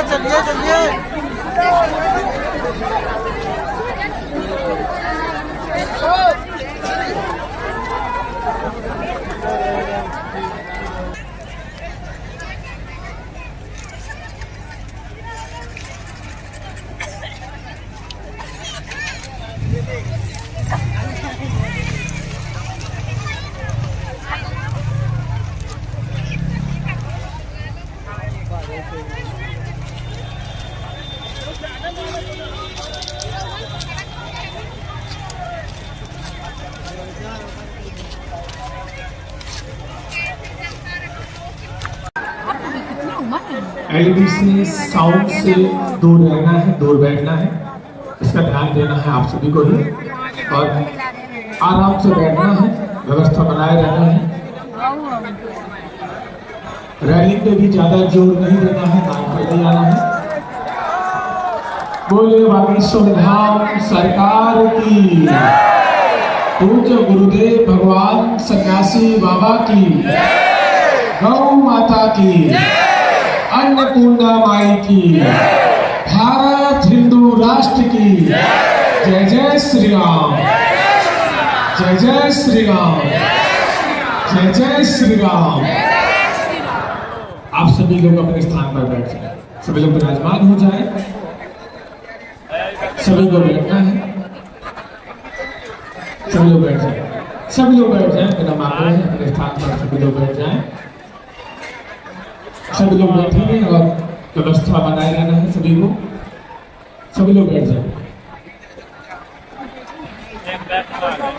चलिए चलिए एलईडी से साउंड से दूर रहना है, दूर बैठना है, इसका ध्यान देना है आप सभी को ही, और आराम से बैठना है, व्यवस्था बनाए रहना है। रैलिंग पे भी ज्यादा जोर नहीं देना है, काम पर नहीं आना है। बोले बागेश्वर धाम सरकार की, पूज्य गुरुदेव भगवान सन्यासी बाबा की, गौ माता की, अन्नपूर्णा माई की, भारत हिंदू राष्ट्र की, जय जय श्री राम, जय जय श्री राम, जय जय श्री राम। आप सभी लोग अपने स्थान पर बैठ जाए, सभी लोग विराजमान हो जाए, सभी को बैठना है, सभी लोग बैठ जाए, सभी लोग बैठ जाए, बिना मांगे अपने स्थान पर सभी लोग बैठ जाए, सभी लोग बैठेंगे और व्यवस्था बनाए रहना है सभी को, सभी लोग बैठ जाए,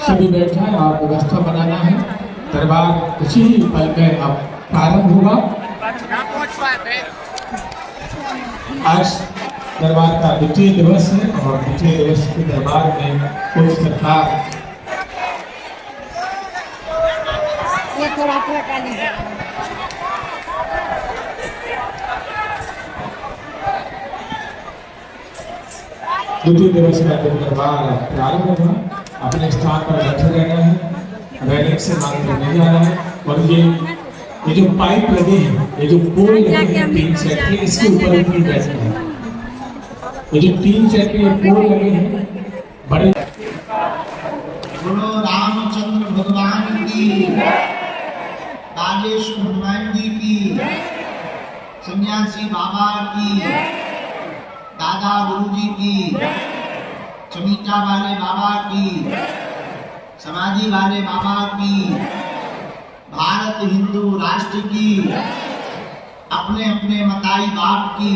सभी बैठ जाए और व्यवस्था बनाना है। दरबार उसी ही पल में अब प्रारंभ होगा। आज दरबार का द्वितीय दिवस है और द्वितीय दिवस के दरबार में कुछ सरकार द्वितीय दिवस का दरबार प्रारंभ होगा। अपने स्थान पर बैठे रहना है, रैलिंग से मांग नहीं जाना है। और ये जो पाइप लगे हैं, ये जो पोल लगे हैं 3 सेट के, इसके ऊपर भी बैठना है। ये जो 3 सेट के पोल लगे हैं बड़े। बोलो रामचंद्र भगवान की, बागेश्वर हनुमान जी की, सन्यासी बाबा की, दादा गुरु जी की, चमीटा वाले बाबा की, समाधि वाले बाबा की, भारत हिंदू राष्ट्र की, अपने अपने मताई बाप की,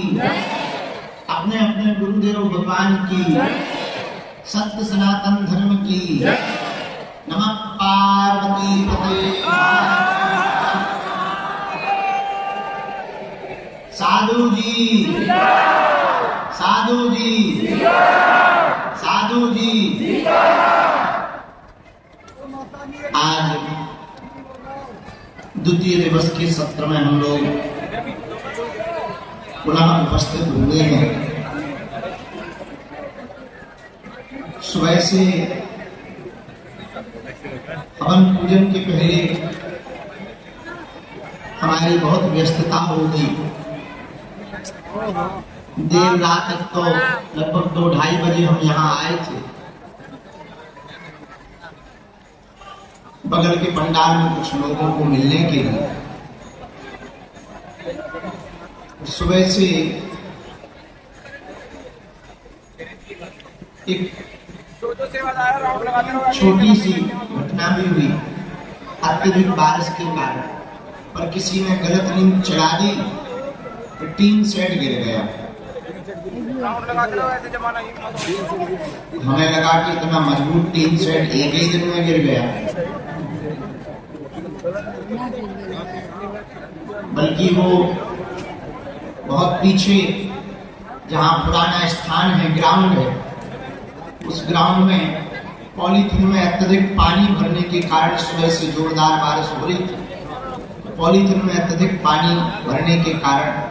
अपने अपने गुरुदेव भगवान की, सत्य सनातन धर्म की। नमः पार्वती पते। साधु जी, साधु जी, साधु जी। आज द्वितीय दिवस के सत्र में हम लोग पुनः उपस्थित हुए हैं। सुबह से हवन पूजन के पहले हमारी बहुत व्यस्तता होगी। देर रात तक तो लगभग 2-2:30 बजे हम यहाँ आए थे। बगल के पंडाल में कुछ लोगों को मिलने के लिए सुबह से एक छोटी सी घटना भी हुई अत्यधिक बारिश के कारण, पर किसी ने गलत नींद चढ़ा दी तो टीन सेट गिर गया। हमें लगा कि इतना मजबूत टीन सेट एक ही दिन में गिर गया, बल्कि वो बहुत पीछे जहाँ पुराना स्थान है, ग्राउंड है, उस ग्राउंड में पॉलीथीन में अत्यधिक पानी भरने के कारण सुबह से जोरदार बारिश हो रही थी। पॉलीथीन में अत्यधिक पानी भरने के कारण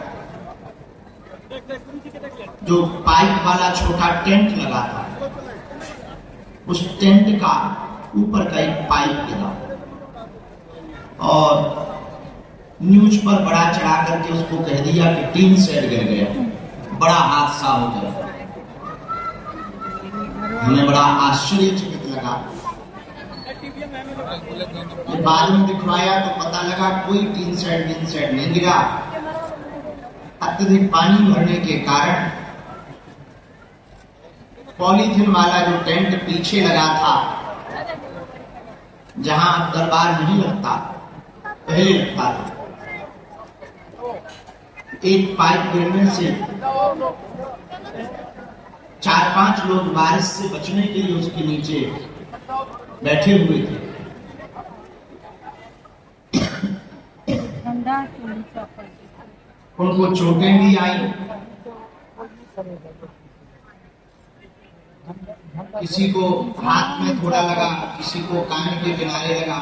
जो पाइप वाला छोटा टेंट लगा था, उस टेंट का ऊपर का एक पाइप गिरा और न्यूज पर बड़ा चढ़ा करके उसको कह दिया कि टीन शेड गिर गया, बड़ा हादसा हो गया। हमें बड़ा आश्चर्यचकित लगा। बाद में दिखवाया तो पता लगा कोई टीन शेड नहीं गिरा। अत्यधिक पानी भरने के कारण पॉलीथिन वाला जो टेंट पीछे लगा था, जहां दरबार नहीं लगता, पहले लगता था, एक पाइप गिरने से 4-5 लोग बारिश से बचने के लिए उसके नीचे बैठे हुए थे। उनको चोटें भी आई, किसी को हाथ में थोड़ा लगा, किसी को कान के किनारे लगा।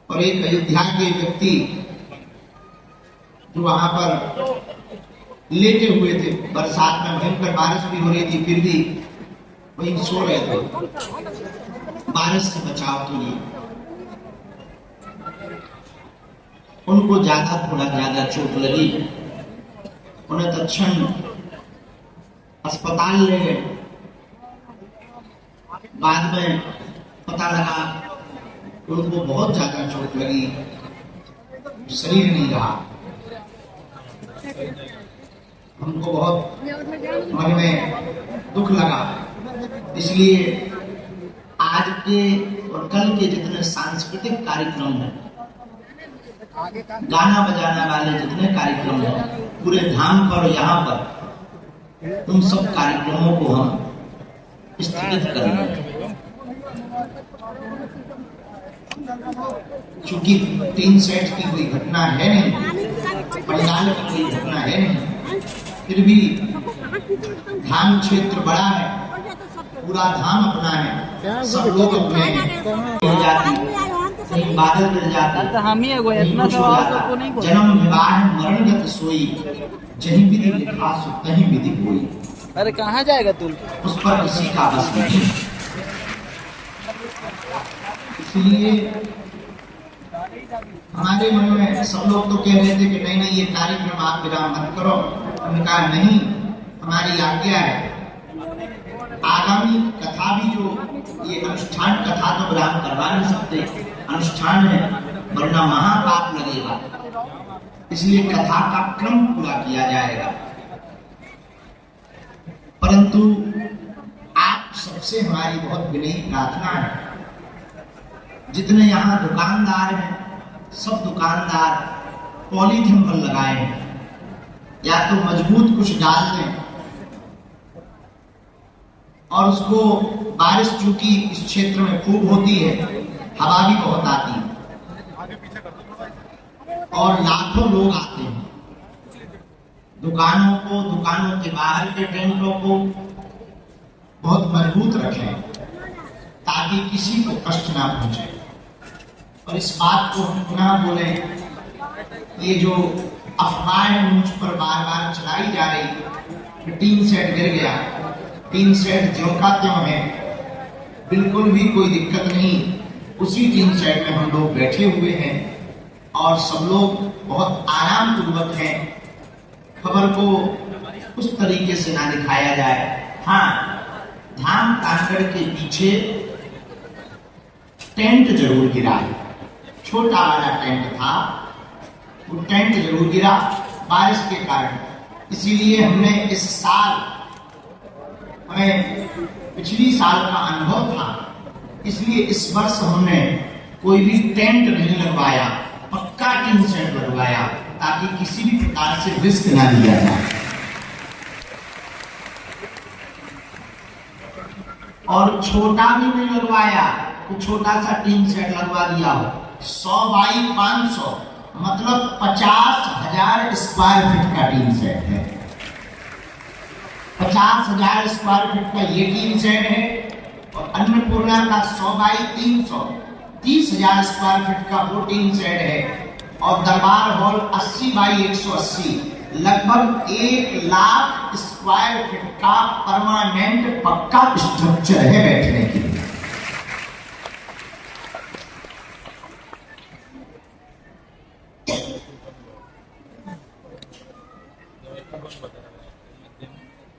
और एक अयोध्या के व्यक्ति जो वहां पर लेटे हुए थे, बरसात में भयंकर बारिश भी हो रही थी, फिर भी वहीं सो रहे थे बारिश से बचाव के लिए। उनको थोड़ा ज्यादा चोट लगी, उन्हें तत्क्षण अस्पताल ले गए। बाद में पता लगा उनको बहुत ज्यादा चोट लगी, शरीर नहीं रहा। हमको बहुत मन में दुख लगा। इसलिए आज के और कल के जितने सांस्कृतिक कार्यक्रम हैं, गाना बजाना वाले जितने कार्यक्रम हैं पूरे धाम पर, यहाँ पर, उन सब कार्यक्रमों को हम स्थगित कर रहे हैं। चूंकि 3 सेट की कोई घटना है नहीं, पंडाल की कोई घटना है नहीं, फिर भी धाम क्षेत्र बड़ा है, पूरा धाम अपना है, सब लोग अपने गिर जाती, कहीं बादल गिर जाते, जन्म विवाह मरणगत सोई, जहीं विधि लिखा सो तहीं विधि कोई। अरे कहाँ जाएगा तुम? उस पर किसी का बस नहीं। इसलिए हमारे मन में सब लोग तो कह रहे थे कि नहीं ये कार्यक्रम आप विराम मत करो। हमने कहा नहीं, हमारी आज्ञा है। आगामी कथा भी जो ये अनुष्ठान कथा तो विराम करवा नहीं सकते, अनुष्ठान है, वरना महापाप लगेगा। इसलिए कथा का क्रम पूरा किया जाएगा। परंतु आप सबसे हमारी बहुत विनयी प्रार्थना है, जितने यहाँ दुकानदार हैं, सब दुकानदार पॉलीथिन पर लगाए हैं, या तो मजबूत कुछ डाल दें और उसको, बारिश चूंकि इस क्षेत्र में खूब होती है, हवा भी बहुत आती है और लाखों लोग आते हैं, दुकानों को, दुकानों के बाहर के टेंटों को बहुत मजबूत रखें ताकि किसी को कष्ट ना पहुंचे। और इस बात को हम पुनः बोले, ये जो अफवाहें मुझ पर बार बार चलाई जा रही कि टीन शेड गिर गया, टीन शेड ज्यों का त्यों है, बिल्कुल भी कोई दिक्कत नहीं। उसी टीन शेड में हम लोग बैठे हुए हैं और सब लोग बहुत आराम पूर्वक हैं। खबर को उस तरीके से ना दिखाया जाए। हाँ, धाम कांगड़ के पीछे टेंट जरूर गिरा है, छोटा वाला टेंट था, वो टेंट जरूर गिरा बारिश के कारण। इसीलिए हमने इस साल, हमें पिछली साल का अनुभव था, इसलिए इस वर्ष हमने कोई भी टेंट नहीं लगवाया, पक्का टीन शेड लगवाया ताकि किसी भी प्रकार से रिस्क ना लिया जाए। और छोटा भी नहीं लगवाया, तो छोटा सा टीन शेड लगवा दिया हो, 100 बाई 500, मतलब 50,000 स्क्वायर फीट का टीन शेड है। 50,000 स्क्वायर फीट का ये टीन शेड है और अन्नपूर्णा का 100 बाई 300, 30,000 स्क्वायर फीट का वो टीन शेड है। और दरबार हॉल 80 बाई 180, लगभग 1,00,000 स्क्वायर फीट का परमानेंट पक्का स्ट्रक्चर है बैठने के लिए।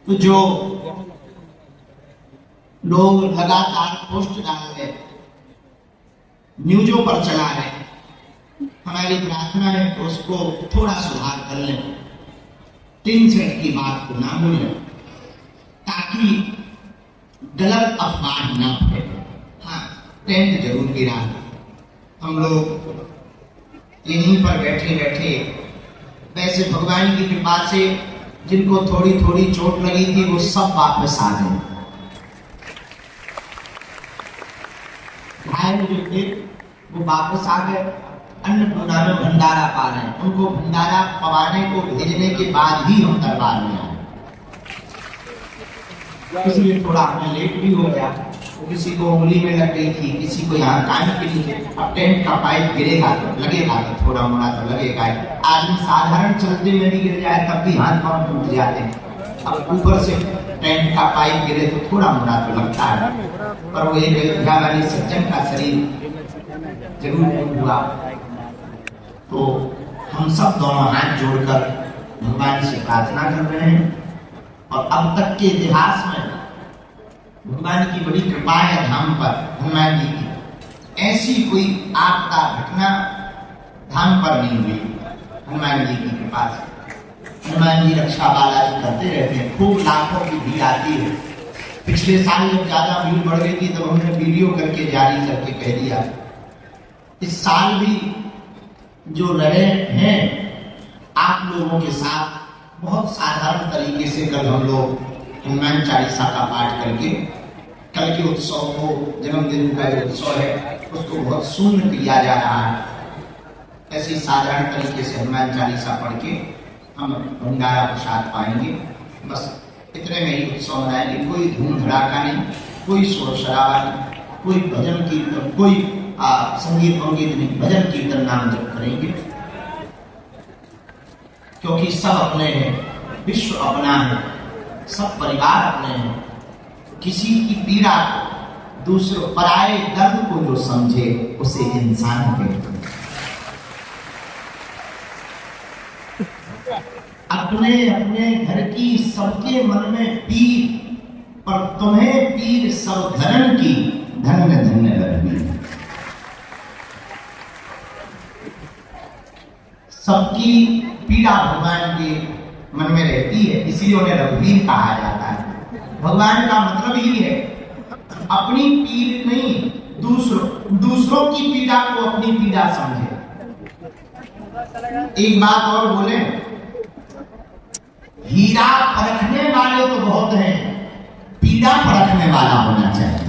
तो जो लोग लगातार पोस्ट डाल रहे, न्यूज़ों पर चला रहे, हमारी प्रार्थना है कि उसको थोड़ा सुधार कर लें, टिन सेट की बात को ना बोलें, ताकि गलत अफवाह ना फैले। हाँ, टेंट जरूर गिरा, हम लोग यहीं पर बैठे बैठे, वैसे भगवान की कृपा से जिनको थोड़ी थोड़ी चोट लगी थी वो सब वापस आ गए। घायल जो थे वो वापस आ गए, अन्नपूर्णा में भंडारा पा रहे हैं। उनको भंडारा पवाने को भेजने के बाद ही हम दरबार में आए, इसलिए थोड़ा हमें लेट भी हो गया। किसी को उंगली में लग गई थी, किसी को यहाँ कान के नीचे। अब टेंट का पाइप गिरेगा तो लगेगा, तो थोड़ा मोड़ा तो लगेगा। आदमी साधारण चलते में भी गिर जाए तब भी हाथ पांव टूट जाते हैं, अब ऊपर से टेंट का पाइप गिरे तो थोड़ा मोड़ा तो लगता है। पर वो एक अयोध्या वाली सज्जन का शरीर जरूर हुआ। तो हम सब दोनों हाथ जोड़कर भगवान से प्रार्थना कर रहे हैं, और अब तक के इतिहास में भगवान की बड़ी कृपा है धाम पर, हनुमान जी की। ऐसी कोई आपदा घटना धाम पर नहीं हुई, हनुमान जी की कृपा से। हनुमान जी रक्षा बालाजी करते रहते हैं, खूब लाखों की भीड़ आती है। पिछले साल जब ज्यादा भीड़ बढ़ गई थी तब हमने वीडियो करके जारी करके कह दिया। इस साल भी जो रहे हैं आप लोगों के साथ, बहुत साधारण तरीके से कल हम लोग हनुमान चालीसा का पाठ करके, कल के उत्सव को, जन्मदिन का जो उत्सव है उसको बहुत शून्य किया जा रहा है। ऐसे साधारण तरीके से हनुमान चालीसा पढ़ के हम भंडारा प्रसाद पाएंगे। बस इतने में ही उत्सव मनाएंगे। कोई धूम धड़ाका नहीं, कोई शोर शराबा नहीं, कोई भजन कीर्तन, कोई संगीत वंगीत नहीं, भजन कीर्तन नाम जप करेंगे। क्योंकि सब अपने हैं, विश्व अपना है, सब परिवार अपने हैं। किसी की पीड़ा को, दूसरों पराये दर्द को जो समझे उसे इंसान कहते हैं। अपने अपने घर की सबके मन में पीर, पर तुम्हें पीर सब धर्म की, धन्य धन्य रघुवीर। सबकी पीड़ा भगवान के मन में रहती है, इसलिए उन्हें रघुवीर कहा जाता है। भगवान का मतलब ही है अपनी पीड़ नहीं, दूसरों की पीड़ा को अपनी पीड़ा समझे। एक बात और बोले, हीरा परखने वाले तो बहुत हैं, पीड़ा परखने वाला होना चाहिए।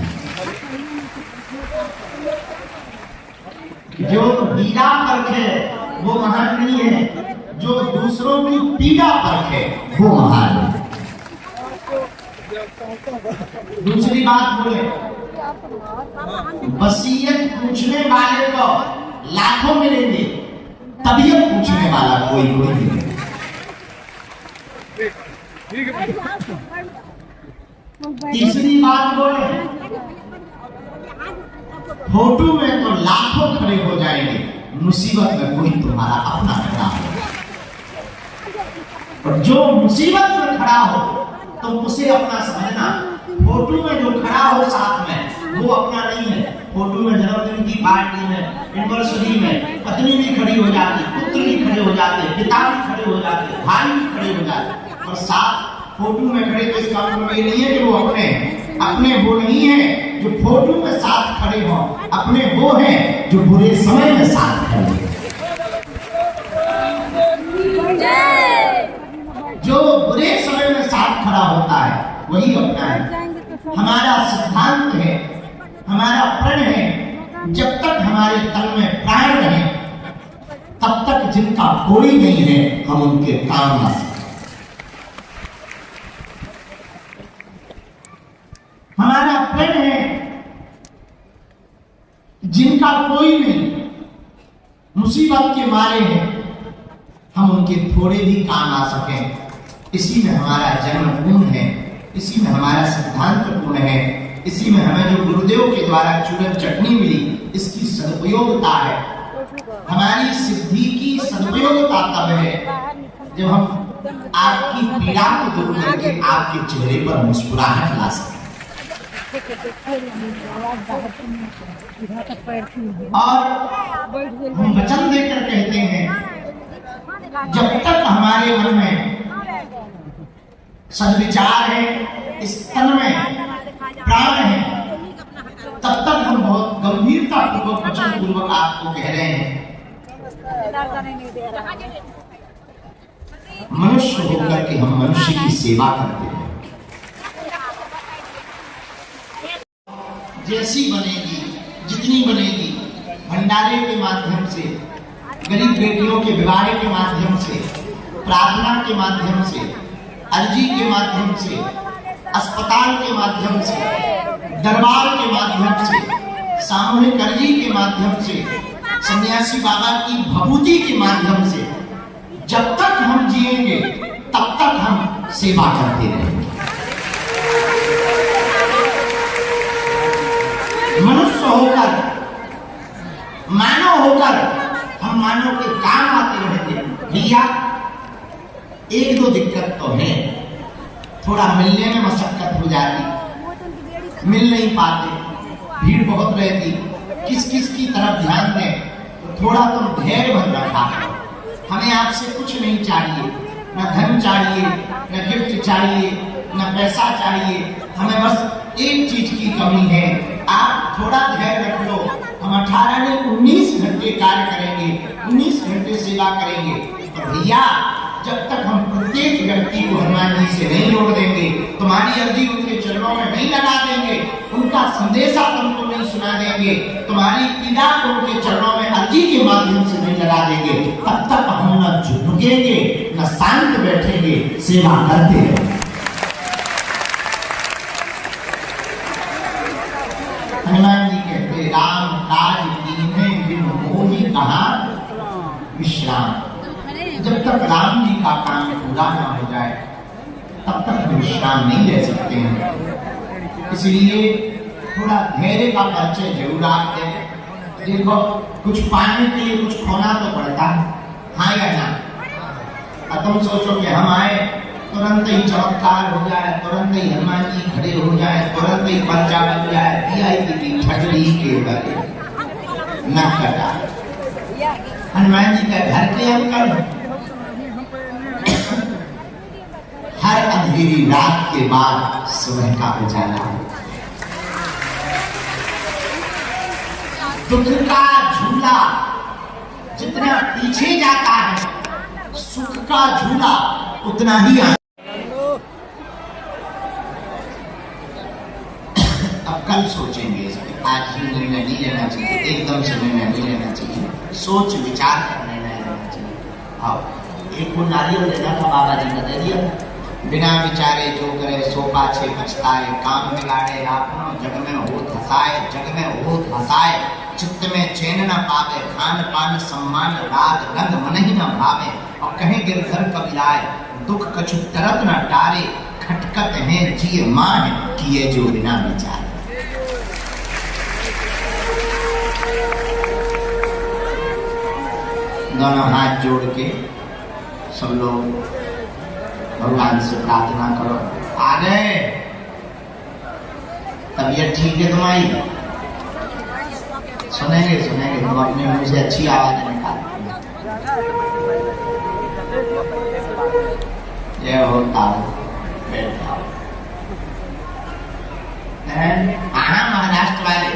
जो हीरा परखे वो महान नहीं है, जो दूसरों की पीड़ा परखे वो महान है। दूसरी बात बोले, वसीयत पूछने वाले तो लाखों मिलेंगे, तबीयत पूछने वाला कोई नहीं। तीसरी बात बोले, फोटो में तो लाखों खड़े हो जाएंगे, मुसीबत में कोई तुम्हारा अपना खड़ा हो। और जो मुसीबत में खड़ा हो तो उसे अपना समझना। फोटो में जो खड़ा हो साथ में वो अपना नहीं है। फोटो में जन्मदिन की पार्टी में, एनिवर्सरी में पत्नी भी खड़ी हो जाती, पुत्र भी खड़े हो जाते, पिता भी खड़े हो जाते, भाई भी खड़े हो जाते, और साथ फोटो में खड़े। तो इसका मतलब ये नहीं है कि वो अपने वो नहीं है जो फोटो में साथ खड़े हो, अपने वो हैं जो बुरे समय में साथ खड़े हैं। जो बुरे समय में साथ खड़ा होता है वही अपना है। हमारा सिद्धांत है, हमारा प्रण है, जब तक हमारे तन में प्राण रहे तब तक जिनका कोई नहीं है हम उनके काम आ सकते। हमारा प्रण है, जिनका कोई नहीं, मुसीबत के मारे हैं, हम उनके थोड़े भी काम आ सकें। इसी में हमारा जन्म पूर्ण है, इसी में हमारा सिद्धांत पूर्ण है, इसी में हमें जो गुरुदेव के द्वारा चूरन चटनी मिली, इसकी सदुपयोगता है। हमारी सिद्धि की सदुपयोगता तब है जब हम आपकी पीड़ा को दूर करके आपके चेहरे पर मुस्कुराहट ला सकें। और हम वचन देकर कहते हैं, जब तक हमारे मन में सद्विचार है, इस तन में प्राण है, तब तक हम बहुत गंभीरता पूर्वक वचन पूर्वक आपको कह रहे हैं, मनुष्य होकर के हम मनुष्य की सेवा करते हैं। जैसी बनेगी, जितनी बनेगी, भंडारे के माध्यम से, गरीब बेटियों के विवाह के माध्यम से, प्रार्थना के माध्यम से, अर्जी के माध्यम से, अस्पताल के माध्यम से, दरबार के माध्यम से, सामूहिक अर्जी के माध्यम से, सन्यासी बाबा की भभूति के माध्यम से, जब तक हम जिएंगे तब तक हम सेवा करते रहेंगे। मनुष्य होकर, मानव होकर हम मानव के काम आते रहेंगे। भैया एक दो दिक्कत तो है, थोड़ा मिलने में मशक्कत हो जाती, मिल नहीं पाते, भीड़ बहुत रहती, किस किस की तरफ ध्यान दें, तो थोड़ा तुम धैर्य बन रखा। हमें आपसे कुछ नहीं चाहिए, न धन चाहिए, न गिफ्ट चाहिए, न पैसा चाहिए, हमें बस एक चीज की कमी है, आप थोड़ा धैर्य रख लो। हम 18 नहीं 19 घंटे कार्य करेंगे, 19 घंटे सेवा करेंगे। और भैया जब तक हम प्रत्येक व्यक्ति को हनुमान जी से नहीं जोड़ देंगे, तुम्हारी अर्जी उनके चरणों में नहीं लगा देंगे, उनका संदेशा तुमको नहीं सुना देंगे, तुम्हारी पीड़ा को उनके चरणों में अर्जी के माध्यम से नहीं लगा देंगे, तब तक हम न झुकेंगे, न शांत बैठेंगे, सेवा करते हैं। हनुमान जी कहते, राम काज कीन्हे बिन मोहि कहा विश्राम। जब तक राम जी का काम पूरा ना हो जाए तब तक हम विश्राम नहीं ले सकते हैं। इसलिए थोड़ा धैर्य का परिचय जरूर आप दें। देखो, कुछ पाने के लिए कुछ खोना तो पड़ता है, हाँ या ना? अब तुम सोचो कि हम आए तुरंत ही चमत्कार हो जाए, तुरंत ही हनुमान जी खड़े हो जाए, तुरंत ही पर्चा बन जाए, VIP की ठटरी के गले न कटा। हनुमान जी का घर के अंकल हर अंधेरी रात के बाद सुबह का उजाला, दुख का झूला जितना पीछे जाता है, सुख का झूला उतना ही अब कल सोचेंगे इस पे, आज ही निर्णय नहीं लेना चाहिए, एकदम से निर्णय नहीं लेना चाहिए, सोच विचार कर निर्णय लेना चाहिए। आओ, एक को नारियल लेना था, बाबा जी ने दे दिया। बिना विचारे जो करे सो पाछे पछताए, काम बिगाड़े आपनो जग में होत हसाए, जग में होत हसाए, चित्त में चैन न पावे, खान पान सम्मान राग रंग मन ही न भावे, और कहीं गिरधर कबीराए, दुख कछु तरत न टारे, खटकत है जिये मान किए जो बिना विचारे। दोनों हाथ जोड़ के सब लोग भगवान से प्रार्थना करो। आ गए, तबीयत ठीक है तुम्हारी? सुनेंगे सुनेंगे, तुम अपने मुंह से अच्छी आवाज निकाल। जय होता बैठ जाओ। महाराष्ट्र वाले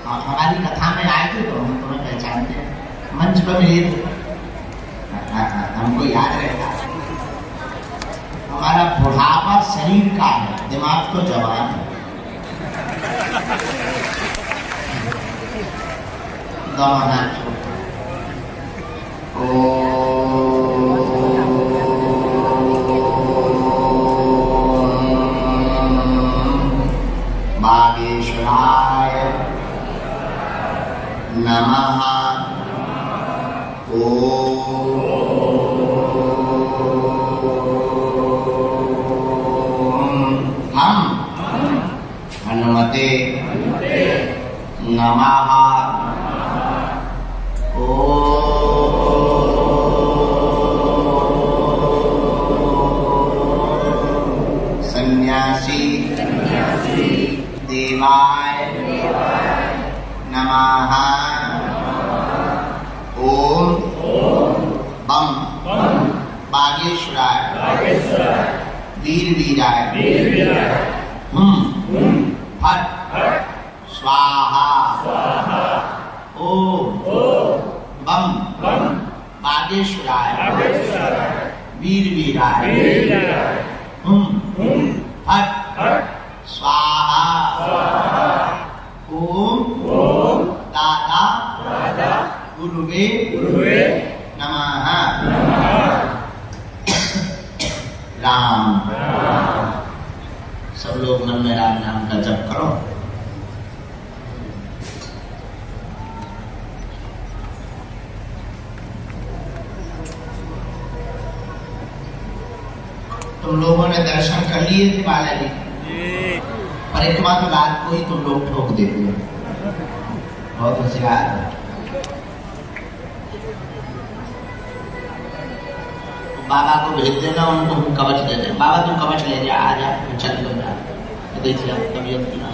हमारी कथा में आए थे तो हम तुम्हें पहचानते हैं, मंच पर मिले थे, हमको याद रहता। हमारा बुढ़ापा शरीर का है, दिमाग तो जवान है। दोनों हाथ बागेश्वराय नमः। ओम हम हनुमते नमः। सन्यासी देवाय नमः। ओम बम बागेश्वराय वीर वीराय फट स्वाहा। ओम बम बागेश्वराय वीर वीराय फट स्वाहा। ओम दादा गुरुवे नमः। राम। सब लोग मन में राम नाम का जप करो। तुम लोगों ने दर्शन कर लिए थे बालाजी, परिक्रमा तो रात को ही तुम लोग ठोक देते हो, बहुत होशियार। बाबा को भेज देना, उनको हम कवच दे दें। बाबा तुम कवच ले जा, आ जा, चल लो जा, देखिए तबीयत की ना।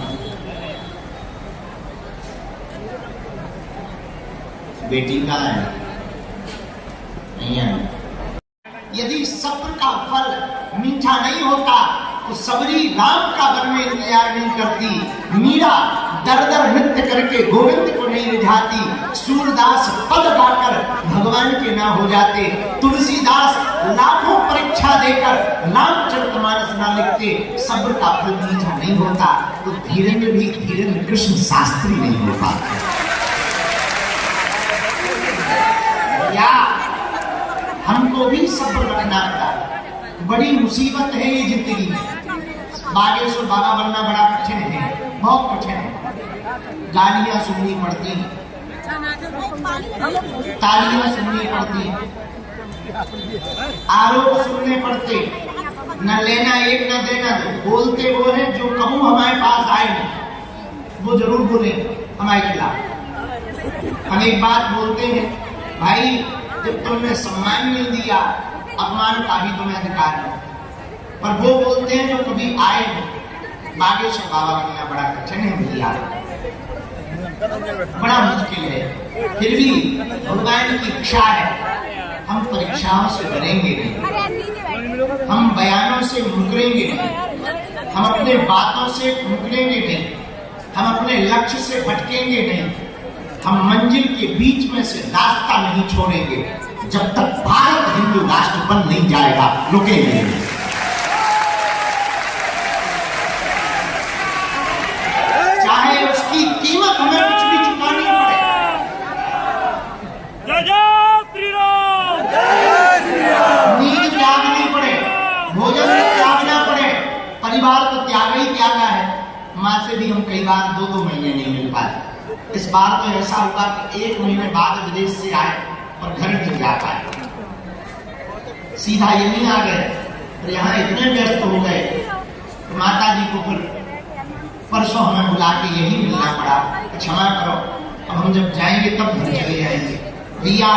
बेटी कहाँ है? नहीं है। यदि सब्र का फल मीठा नहीं होता तो सबरी राम का वन में इंतजार नहीं करती। मीरा दर दर नृत्य करके गोविंद को नहीं रिझाती। सूरदास पद गाकर भगवान के ना हो जाते। तुलसीदास लाखों परीक्षा देकर रामचरितमानस ना लिखते। सब्र का फल मीठा नहीं होता तो धीरेन्द्र भी धीरेन्द्र कृष्ण शास्त्री नहीं हो पाता। या हमको भी सब्र रखना पड़ा। बड़ी मुसीबत है ये जिंदगी में। बागेश्वर बाबा बनना बड़ा कठिन है, बहुत कठिन है। गालियां सुननी पड़ती, तालियां सुननी पड़ती, आरोप सुनने पड़ते, न लेना एक न देना दो। बोलते वो है जो कहूं हमारे पास आए वो जरूर बोले हमारे खिलाफ। हम एक बात बोलते हैं, भाई जब तुमने सम्मान नहीं दिया, अपमान का भी तुम्हें अधिकार है। पर वो बोलते हैं जो कभी आए नहीं। बागेश्वर बाबा बनना बड़ा कठिन है भैया, बड़ा मुश्किल है। फिर भी भगवान की इच्छा है, हम परीक्षाओं से डरेंगे नहीं, हम बयानों से मुकरेंगे नहीं, हम अपने बातों से मुकरेंगे नहीं, हम अपने लक्ष्य से भटकेंगे नहीं, हम मंजिल के बीच में से रास्ता नहीं छोड़ेंगे। जब तक भारत हिंदू राष्ट्र बन नहीं जाएगा रुकेंगे नहीं। चाहे उसकी कीमत हमें कुछ भी चुकानी पड़े। जय श्री राम, जय श्री राम। नींद त्यागनी पड़े, भोजन त्यागना पड़े, परिवार तो त्याग ही त्यागा है। माँ से भी हम कई बार 2-2 महीने नहीं मिल पाए। इस बार तो ऐसा हुआ कि 1 महीने बाद विदेश से आए और घर नहीं जा पाए, सीधा यहीं आ गए। और यहाँ इतने व्यस्त हो गए तो माता जी को फिर परसों हमें बुला के यही मिलना पड़ा। क्षमा करो, अब हम जब जाएंगे तब घर चले जाएंगे। भैया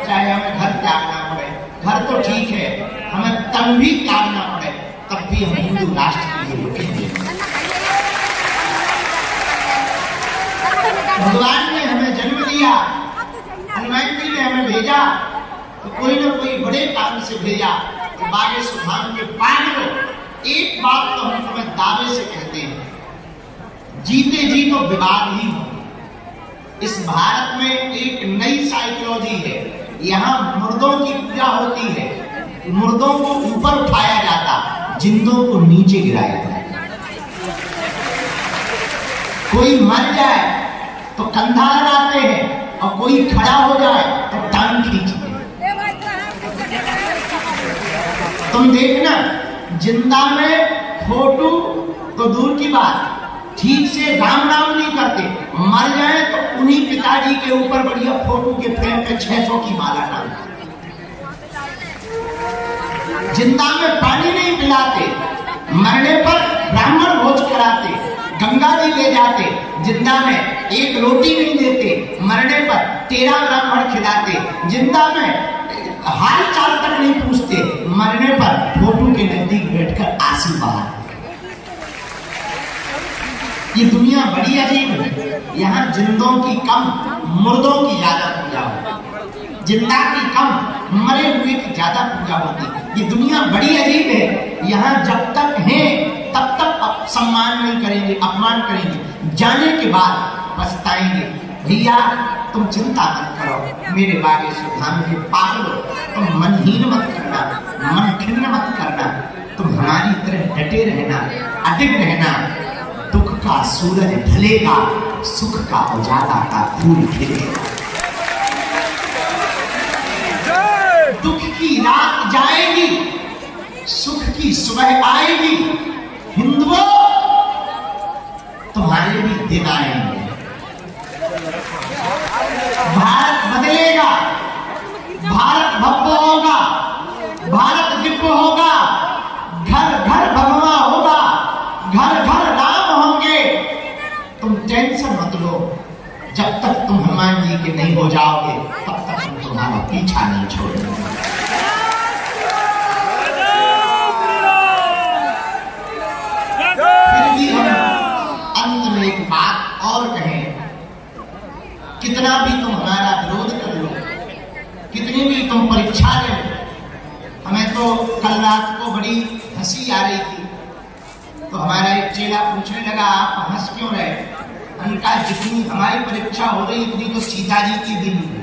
चाहे हमें घर त्यागना पड़े, घर तो ठीक है, हमें तन भी त्यागना पड़े, तब भी हम हिंदू राष्ट्र के लिए रुकेंगे। भगवान ने हमें जन्म दिया, हनुमान जी ने हमें भेजा तो कोई ना कोई बड़े काम से भेजा। तो बागेश्वर धाम के पांडव एक बात तो हम तुम्हें दावे से कहते हैं, जीते जी तो विवाद ही हो। इस भारत में एक नई साइकोलॉजी है। यहाँ मुर्दों की पूजा होती है, मुर्दों को ऊपर उठाया जाता, जिंदों को नीचे गिराया जाता। कोई मर जाए तो कंधा लगाते हैं और कोई खड़ा हो जाए तो टांग खींचते हैं। तुम देखना, जिंदा में फोटो तो दूर की बात, ठीक से राम नाम नहीं करते, मर जाए तो उन्हीं पिताजी के ऊपर बढ़िया फोटो के फ्रेम पे 600 की माला डालते। जिंदा में पानी नहीं पिलाते, मरने पर ब्राह्मण कराते, गंगा जी ले जाते, जिंदा में एक रोटी नहीं देते, मरने पर 13 ब्राह्मण खिलाते, जिंदा में हाल चाल तक नहीं पूछते, मरने पर फोटो के नजदीक बैठकर आंसू बहाते। ये दुनिया बड़ी अजीब है। यहाँ जिंदों की कम, मुर्दों की ज्यादा पूजा होती, जिंदा की कम, मरे हुए की ज्यादा पूजा होती। ये दुनिया बड़ी अजीब है। यहाँ जब तक हैं तब तक सम्मान नहीं करेंगे, अपमान करेंगे, जाने के बाद पछताएंगे। भैया तुम चिंता मत करो, मेरे बागेश्वर धाम के पागलों, तुम मनहीन मत करना, मन खिन्न मत करना, तुम हमारी तरह डटे रहना, अडिग रहना। दुख का सूरज ढलेगा, सुख का उजाला का फूल खिलेगा। दुख की रात जाएगी, सुख की सुबह आएगी। हिंदुओं तुम्हारे भी दिन आएंगे। भारत बदलेगा, भारत भव्य होगा, भारत दिव्य होगा, घर घर भगवा होगा, घर घर राम होंगे। तुम टेंशन मत लो, जब तक तुम हनुमान जी के नहीं हो जाओगे तब तक हम तुम्हारा पीछा नहीं छोड़ेंगे। फिर भी हम अंत में एक बात और कहें, कितना भी तुम हमारा विरोध कर लो, कितनी भी तुम परीक्षा ले लो, हमें तो कल रात को बड़ी हंसी आ रही थी, तो हमारा एक चेला पूछने लगा आप हंस क्यों रहे? उनका जितनी हमारी परीक्षा हो रही इतनी तो सीता जी की भी नहीं।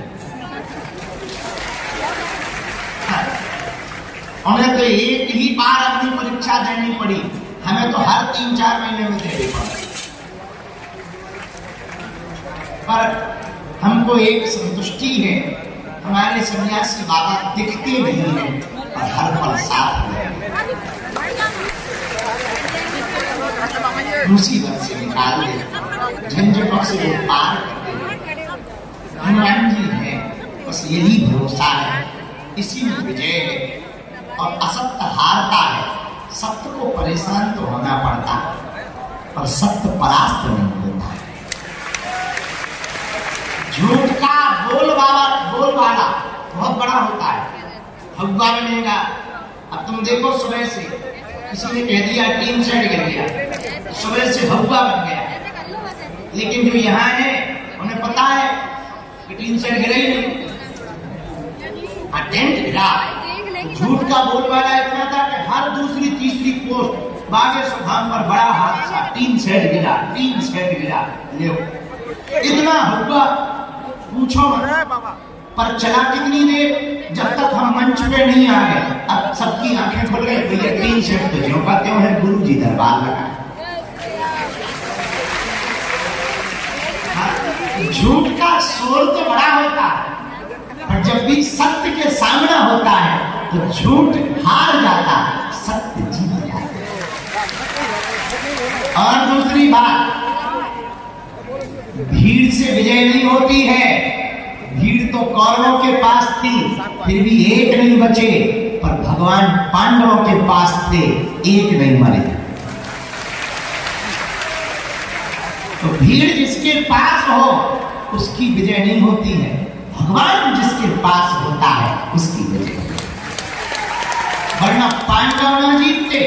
उन्हें तो एक ही बार अपनी परीक्षा देनी पड़ी, हमें तो हर 3-4 महीने में देनी पड़ी। पर हमको एक संतुष्टि है, हमारे सन्यासी बाबा दिखते नहीं हैं और हर पल साथ हैं। मुसीबत से निकाल दे, झंझटों से वो पार कर दे। हनुमान जी है, बस यही भरोसा है, इसी में विजय है। और असत्य हारता है, सत्य को परेशान तो होना पड़ता है, पर सत्य परास्त नहीं होता है। झूठ का बोलबाला बहुत बड़ा होता है, भगवा बनेगा। अब तुम देखो, सुबह से किसी ने कह दिया टीन सेट गिर गया, सुबह से भगवा बन गया, लेकिन जो यहाँ है उन्हें पता है कि टीन सेट गिरा ही नहीं, टेंट गिरा। झूठ का बोलबाला इतना था कि हर दूसरी तीसरी पोस्ट बागेश्वर धाम पर बड़ा हादसा, टीन सेट गिरा, टीन सेट गिरा। लो इतना भगवा पूछो मत। पर चला कितनी देर, जब तक हम मंच पे नहीं आ गए। अब सबकी आंखें खुल गई, भैया 3 सेट तो जो का त्यों है, गुरु जी दरबार लगा। झूठ का शोर तो बड़ा होता है, और जब भी सत्य के सामना होता है तो झूठ हार जाता है, सत्य जीत जाता है। और दूसरी बात, भीड़ से विजय नहीं होती है। भीड़ तो कौरवों के पास थी, फिर भी एक नहीं बचे, पर भगवान पांडवों के पास थे, एक नहीं मरे। तो भीड़ जिसके पास हो उसकी विजय नहीं होती है, भगवान जिसके पास होता है उसकी विजय होती है। वरना पांडव न जीतते,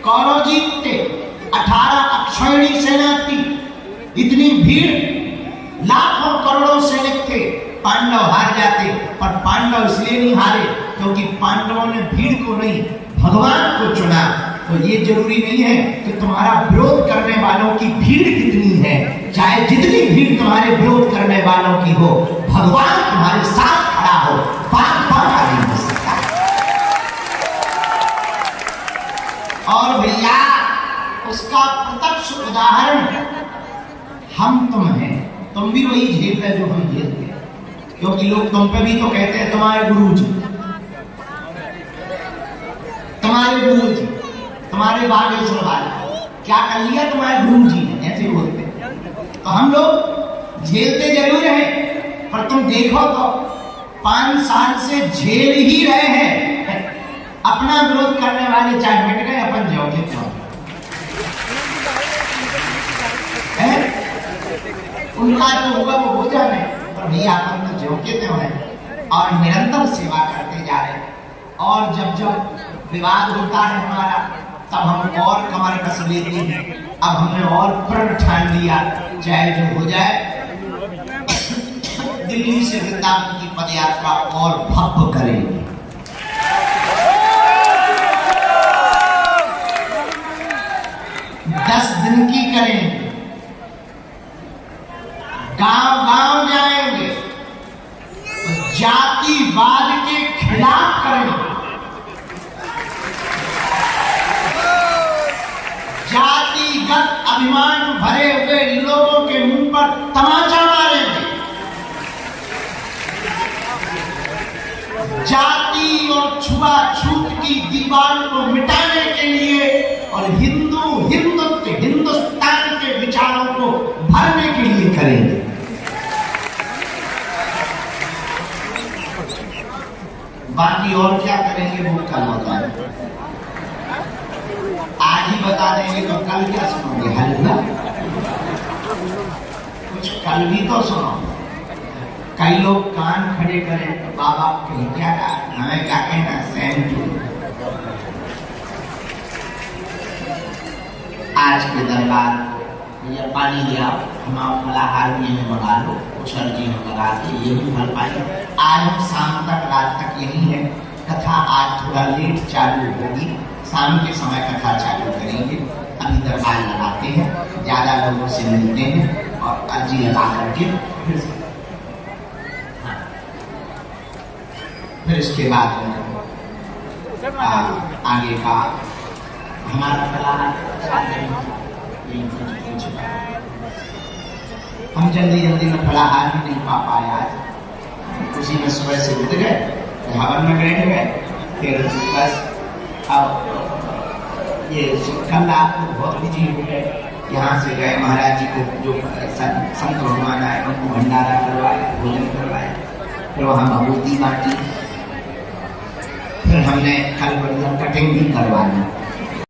कौरव जीतते। 18 अक्षौहिणी सेना थी, इतनी भीड़, लाखों करोड़ों सैनिक थे, पांडव हार जाते। पर पांडव इसलिए नहीं हारे क्योंकि पांडवों ने भीड़ को नहीं, भगवान को चुना। तो ये जरूरी नहीं है कि तुम्हारा विरोध करने वालों की भीड़ कितनी है, चाहे जितनी भीड़ तुम्हारे विरोध करने वालों की हो, भगवान तुम्हारे साथ खड़ा हो, बात नहीं हो सकता। और भैया उसका प्रत्यक्ष उदाहरण हम तुम हैं। तुम भी वही झेलते जो हम झेलते हैं, क्योंकि लोग तुम पे भी तो कहते हैं तुम्हारे गुरुजी, तुम्हारे गुरुजी, तुम्हारे बागेश्वर वाले क्या कर लिया तुम्हारे गुरुजी ने, ऐसे बोलते हैं। तो हम लोग झेलते जरूर हैं, पर तुम देखो तो 5 साल से झेल ही रहे हैं। अपना विरोध करने वाले चाहे मिट गए, अपन जाओगे उनका जो होगा वो हो जाए, पर भैया अपन तो जो के त्यों हैं और निरंतर सेवा करते जा रहे। और जब जब विवाद होता है हमारा, तब हम और कमर कस लेते हैं। अब हमने और प्रण ठान लिया, चाहे जो हो जाए, दिल्ली से वृंदावन की पदयात्रा और भव्य करेंगे। 10 दिन की करेंगे, गांव गांव जाएंगे, जातिवाद के खिलाफ करेंगे, जातिगत अभिमान भरे हुए लोगों के मुंह पर तमाचा मारेंगे, जाति और छुआछूत की दीवार को मिटाने के लिए और हिंदुत्व हिंदुस्तान के विचारों को भरने के लिए करेंगे। बाकी और क्या करेंगे वो कल बताएंगे। आज ही बता देंगे तो कल क्या सुनोगे? हल्ला कुछ कल भी तो सुनो। कई लोग कान खड़े करें तो बाबा कहीं क्या कहा, हमें क्या कहना, सेम टू। आज के दरबार ये पानी दिया, हम आप मलाहार में मंगा लो, कुछ अर्जी में लगा के ये भी भर पाए। आज हम शाम तक रात तक यही है कथा। आज थोड़ा लेट चालू होगी, शाम के समय कथा चालू करेंगे। अभी दरबार लगाते हैं, ज्यादा लोगों से मिलते हैं और अर्जी लगा करके फिर इसके बाद आगे का हमारा फलाहार हम जल्दी में फलाहार भी नहीं पा पाए। आज उसी में सुबह से उठ गए, हवन में बैठ गए, फिर बस अब ये कल रात को बहुत बिजी हो गए। यहाँ से गए महाराज जी को जो संत भगवान आए उनको भंडारा करवाया, भोजन करवाया, फिर वहाँ भभूति बांटी, फिर हमने कल बढ़िया कटिंग भी करवा ली।